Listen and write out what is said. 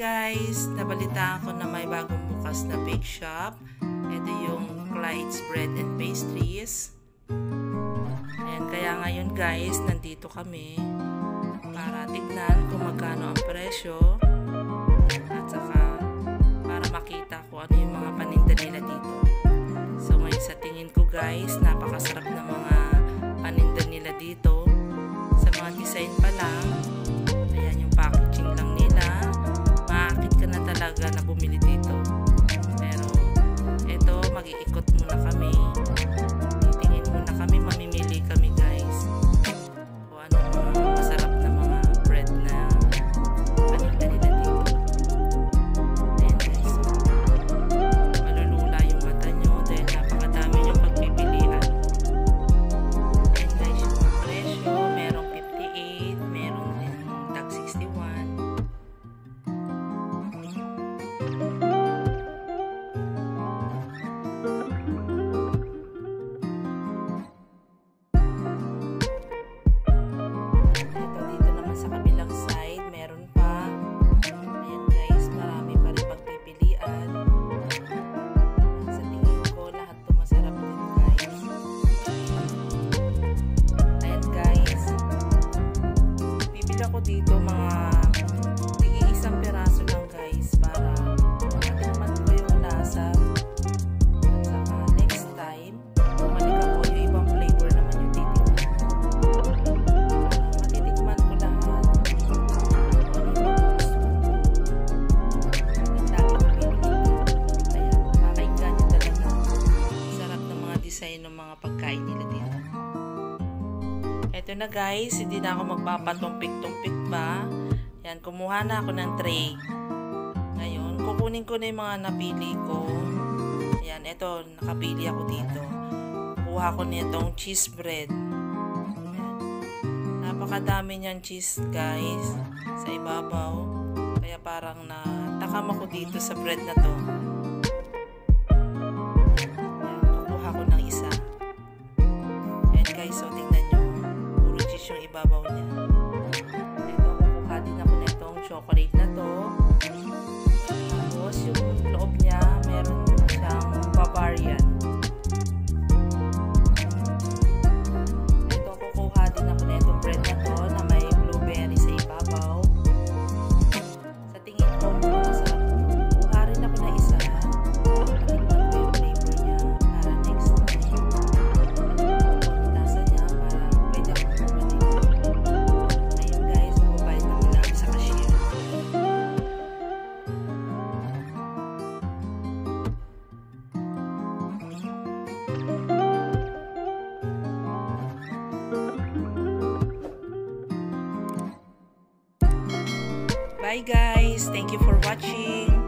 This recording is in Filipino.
guys, nabalitaan ko na may bagong bukas na bake shop. Ito yung Clyde's Bread and Pastries. And kaya ngayon guys, nandito kami para tignan kung magkano ang presyo at saka para makita ko ano yung mga paninda nila dito. So ngayon sa tingin ko guys, napakasarap na mga paninda nila dito. Sa mga design pa lang, ayan yung packaging lang nila. Maakit ka na talaga na bumili dito. Pero ito, mag-iikot muna kami. Titingin muna kami, mamimili kami guys. O ano mga masarap na mga bread na paninda nila dito. Ayan guys, so, malulula yung mata nyo dahil napakadami yung pagpipilian. Ayan guys, yung presyo, merong 58, meron din tag 61. Dito naman sa kabilang side, meron pa. Ayan guys, marami pa rin pagpipilian. Sa tingin ko, lahat to masarap din guys. Ayan guys, bibili ako dito mga tig-iisang piraso lang guys para matikman ko yung lasa. At saka next time, bumalik ako, yung ibang flavor naman yung titikman. Matitikman ko lahat. Ano yung gusto ko. Yung lagi ko pinili. Ayan, nakakainggan nyo talaga. Sarap ng mga design ng mga pagkain nila dito. Eto na guys, hindi na ako magpapatumpik-tumpik pa. Yan, kumuha na ako ng tray. Ngayon, kukunin ko na yung mga napili ko. Yan, eto, nakapili ako dito. Kuha ko nitong cheese bread. Yan. Napakadami niyan cheese guys sa ibabaw. Kaya parang natakam ako dito sa bread na to. Yan, kukuha ko ng isa. Yan guys, so tingnan nyo. Puro cheese yung ibabaw niya. Ito, kukuha din ako nitong chocolate na to. Tapos yung loob niya, meron siyang Bavarian. Ito, kukuha din ako nitong bread na to na may blueberry sa ibabaw. Sa tingin ko, masarap ito. Kuha rin ako na isa. Patikman ko yung flavor niya para next time. Patikman ko yung lasa niya para pwede ako bumalik. Ayun guys, mababayad na muna sa cashier. Bye guys, thank you for watching.